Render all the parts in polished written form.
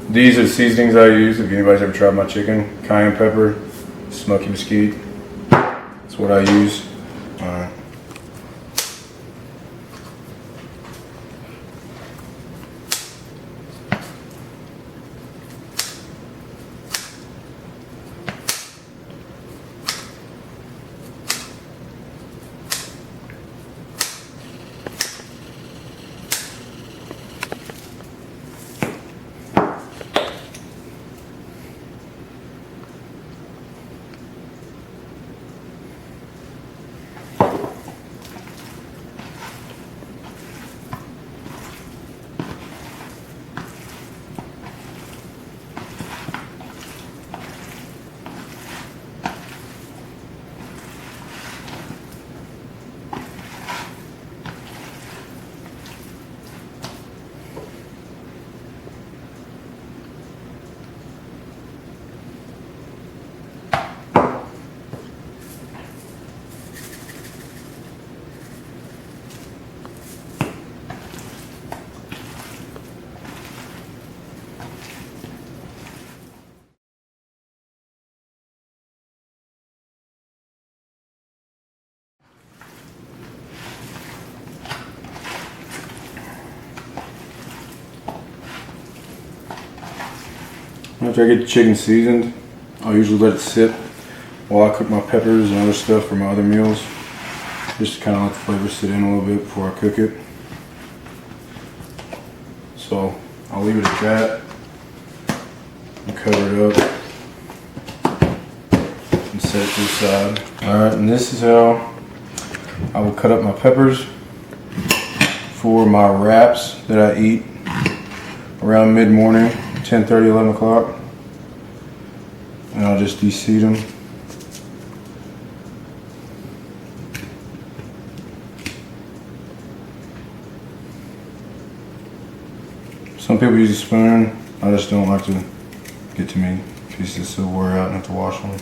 These are the seasonings I use. If anybody's ever tried my chicken, cayenne pepper, smoky mesquite. That's what I use. Alright. After I get the chicken seasoned, I'll usually let it sit while I cook my peppers and other stuff for my other meals. Just to kind of let the flavor sit in a little bit before I cook it. So I'll leave it at that and cover it up and set it to the side. Alright, and this is how I will cut up my peppers for my wraps that I eat around mid-morning, 10:30, 11 o'clock. And I'll just de-seed them. Some people use a spoon. I just don't like to get too many pieces so wear out and have to wash them.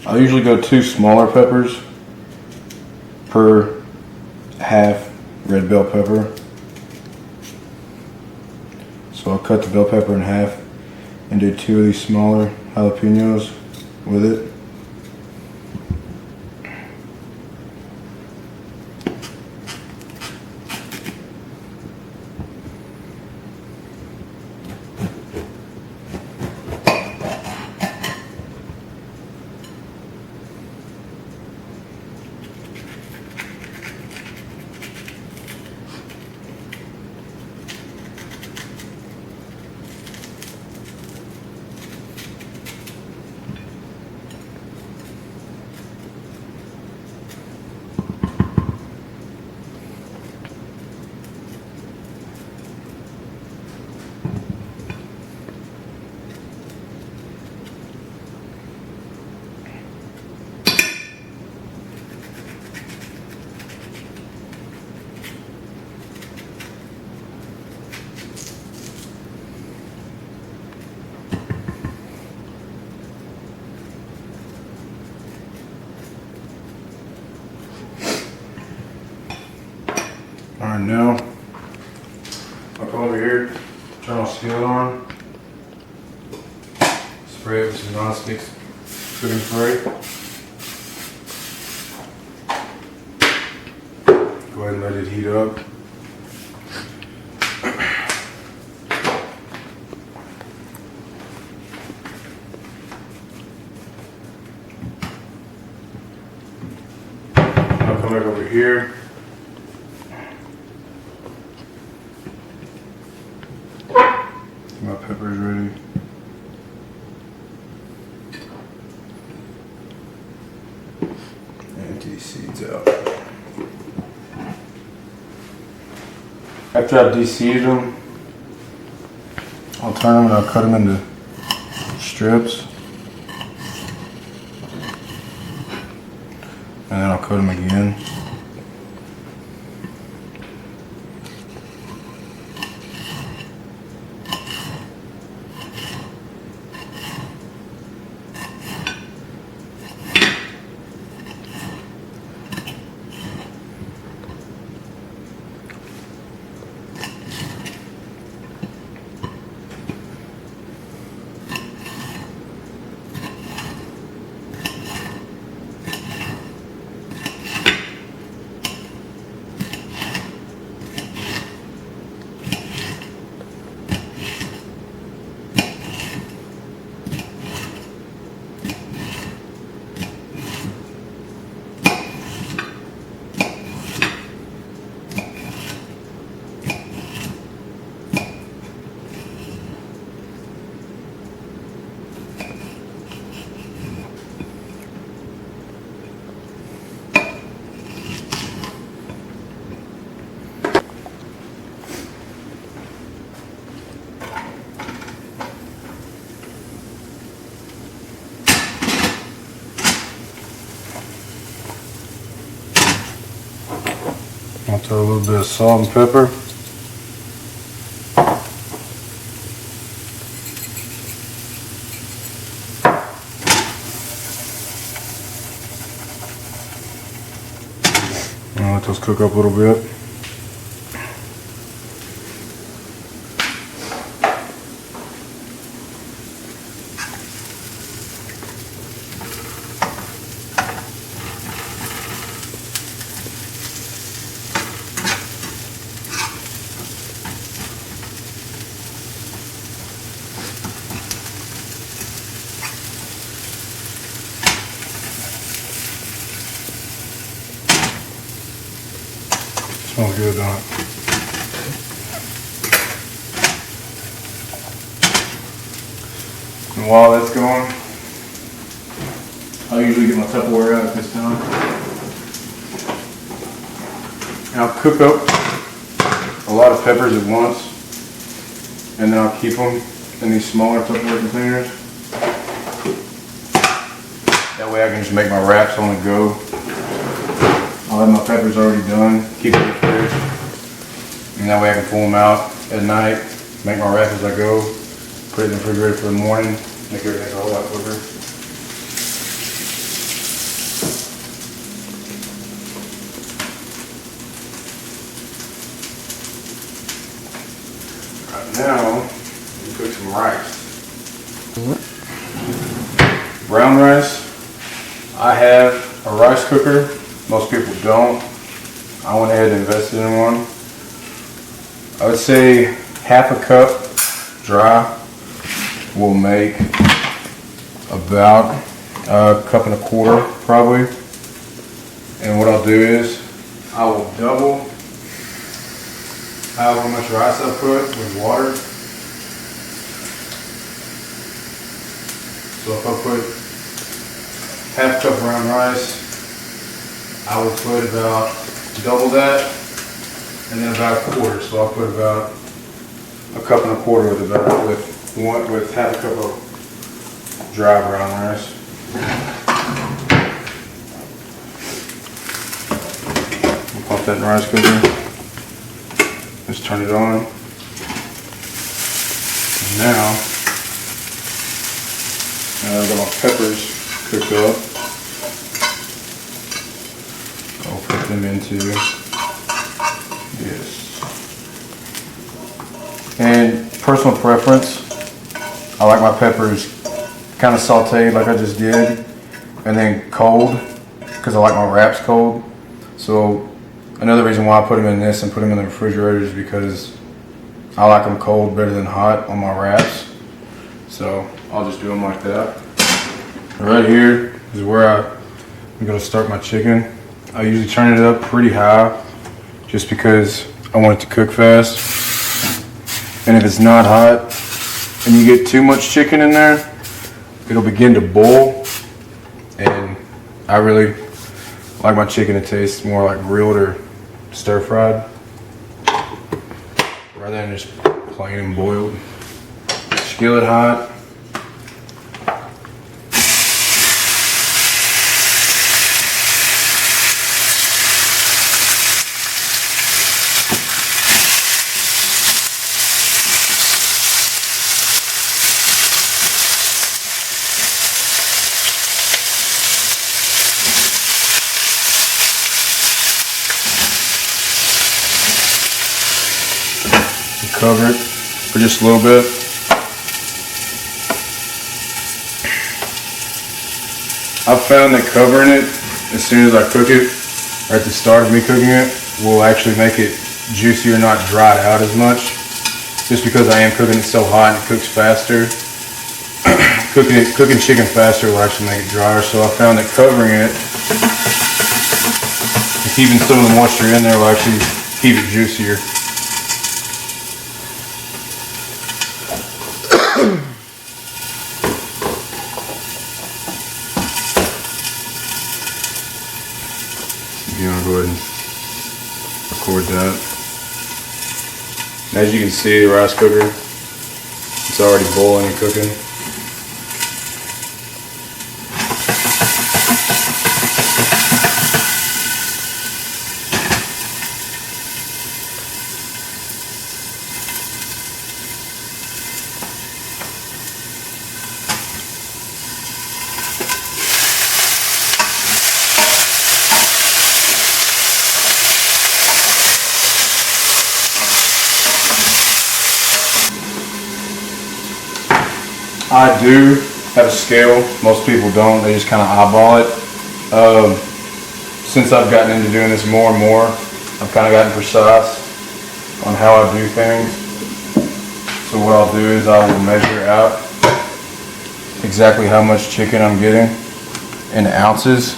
I usually go 2 smaller peppers per half red bell pepper. So I'll cut the bell pepper in half and do 2 of these smaller jalapenos with it. Alright, now I'll come over here, turn my skillet on, spray it with some non-stick cooking spray. Go ahead and let it heat up. I'll come back over here. My pepper's ready. And empty these seeds out. After I've de-seeded them, I'll turn them and I'll cut them into strips. And then I'll cut them again. Throw a little bit of salt and pepper. And let those cook up a little bit. Smells good, don't it? And while that's going, I usually get my Tupperware out at this time. And I'll cook up a lot of peppers at once, and then I'll keep them in these smaller Tupperware containers. That way I can just make my wraps on the go. I'll have my peppers already done, keep it in the fridge, and that way I can pull them out at night, make my wrap as I go, put it in the refrigerator for the morning, make everything a whole lot quicker. Right now, we cook some rice. Brown rice, I have a rice cooker. Most people don't. I went ahead and invested in one. I would say half a cup dry will make about a cup and a quarter probably. And what I'll do is I will double however much rice I put with water. So if I put half cup brown rice, I would put about double that, and then about a quarter. So I'll put about a cup and a quarter with half a cup of dry brown rice. We'll pop that in the rice cooker. Just turn it on. And now I've got my peppers cooked up. I'll put them into this. And personal preference, I like my peppers kind of sauteed like I just did, and then cold, because I like my wraps cold. So another reason why I put them in this and put them in the refrigerator is because I like them cold better than hot on my wraps. So I'll just do them like that. Right here is where I'm going to start my chicken. I usually turn it up pretty high just because I want it to cook fast. And if it's not hot and you get too much chicken in there, it'll begin to boil. And I really like my chicken to taste more like grilled or stir fried rather than just plain and boiled. Skillet hot. Cover it for just a little bit. I've found that covering it as soon as I cook it, or at the start of me cooking it, will actually make it juicier, not dried out as much. Just because I am cooking it so hot and it cooks faster. Cooking chicken faster will actually make it drier, so I found that covering it and keeping some of the moisture in there will actually keep it juicier. You want to go ahead and record that. As you can see, the rice cooker, it's already boiling and cooking. I do have a scale. Most people don't. They just kind of eyeball it. Since I've gotten into doing this more and more, I've kind of gotten precise on how I do things. So what I'll do is I will measure out exactly how much chicken I'm getting in ounces.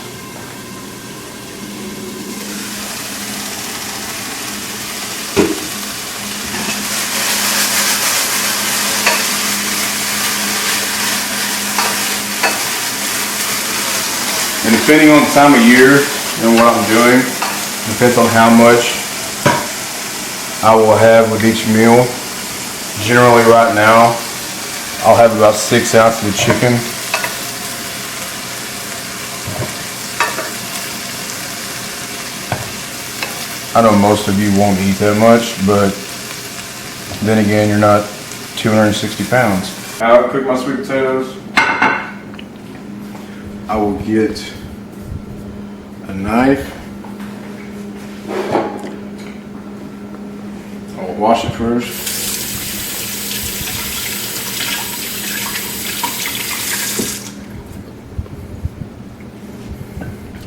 And depending on the time of year and what I'm doing, depends on how much I will have with each meal. Generally right now, I'll have about 6 ounces of chicken. I know most of you won't eat that much, but then again, you're not 260 pounds. I'll cook my sweet potatoes. I will get a knife. I'll wash it first.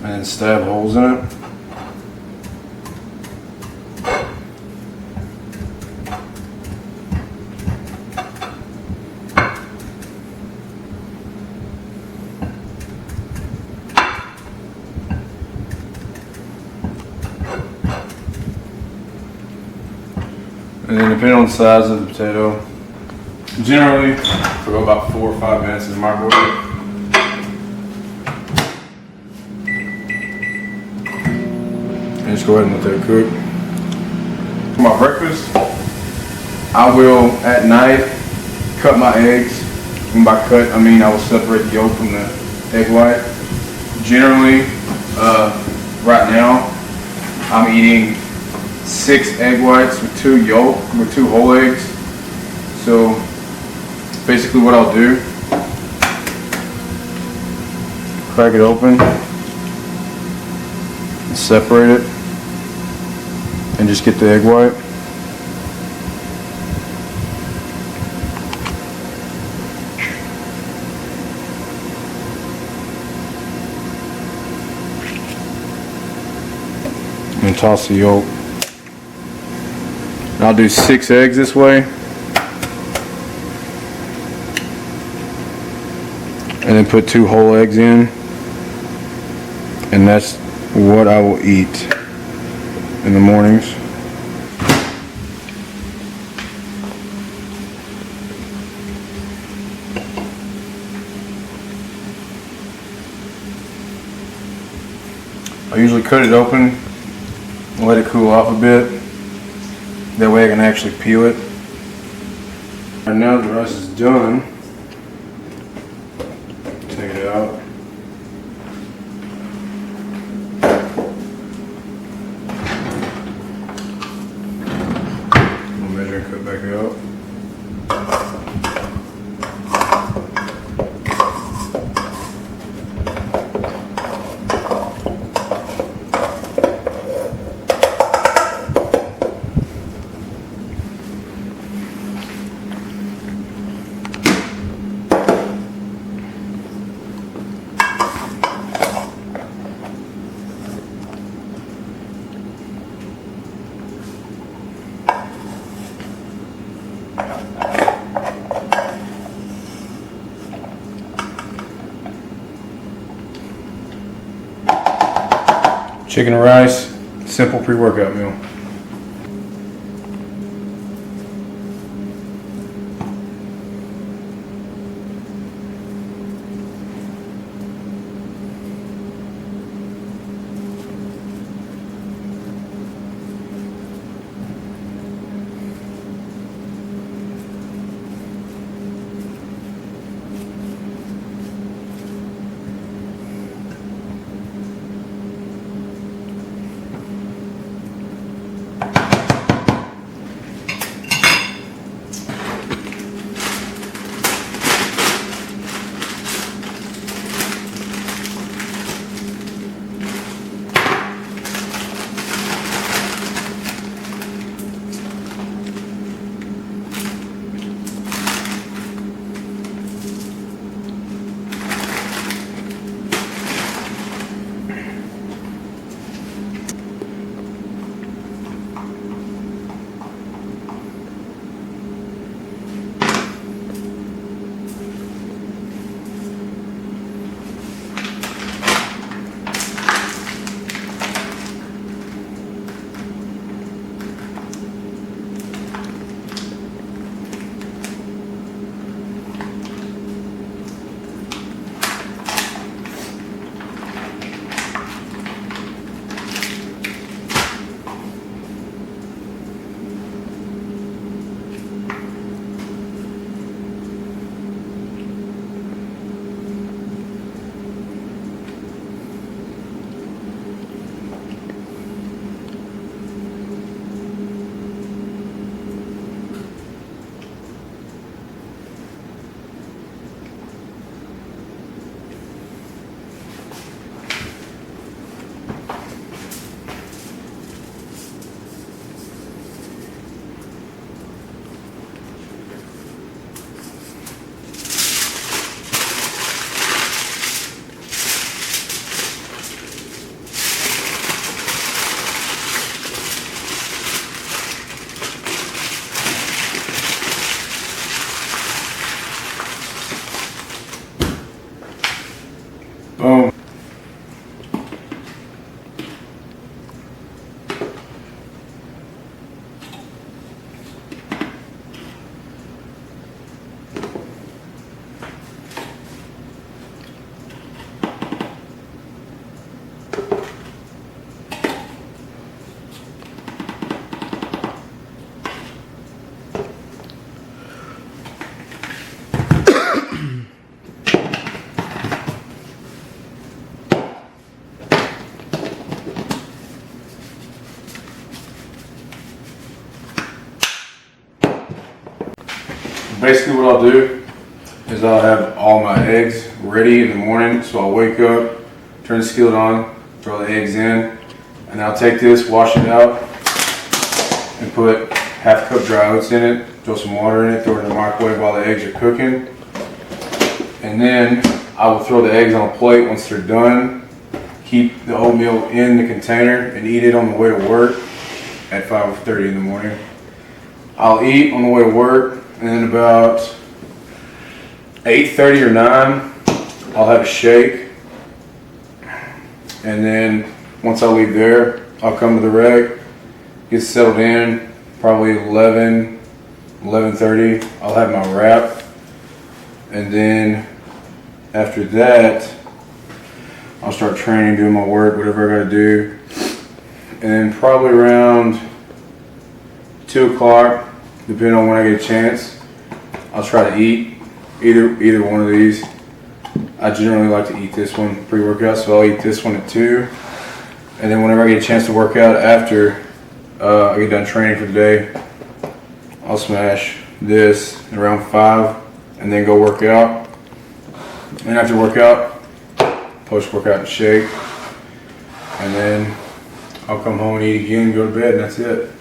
And then stab holes in it. And then depending on the size of the potato, generally I'll go about 4 or 5 minutes in the microwave. And just go ahead and let that cook. For my breakfast, I will at night cut my eggs. And by cut, I mean I will separate the yolk from the egg white. Generally, right now, I'm eating 6 egg whites with 2 whole eggs. So basically what I'll do, crack it open, and separate it, and just get the egg white. And toss the yolk. And I'll do 6 eggs this way. And then put 2 whole eggs in. And that's what I will eat in the mornings. I usually cut it open and let it cool off a bit. That way I can actually peel it. And now the rice is done, take it out. We'll measure and cut back out. Chicken and rice, simple pre-workout meal. Boom. Basically what I'll do is I'll have all my eggs ready in the morning. So I'll wake up, turn the skillet on, throw the eggs in, and I'll take this, wash it out, and put half a cup dry oats in it, throw some water in it, throw it in the microwave while the eggs are cooking. And then I will throw the eggs on a plate once they're done, keep the oatmeal in the container, and eat it on the way to work at 5:30 in the morning. I'll eat on the way to work. And then about 8:30 or 9, I'll have a shake. And then once I leave there, I'll come to the rec, get settled in, probably 11:30, I'll have my wrap. And then after that, I'll start training, doing my work, whatever I gotta do. And then probably around 2 o'clock, depending on when I get a chance, I'll try to eat either one of these. I generally like to eat this one pre-workout, so I'll eat this one at 2. And then whenever I get a chance to work out after I get done training for the day, I'll smash this around 5 and then go work out. And after workout, post-workout shake. And then I'll come home and eat again, go to bed, and that's it.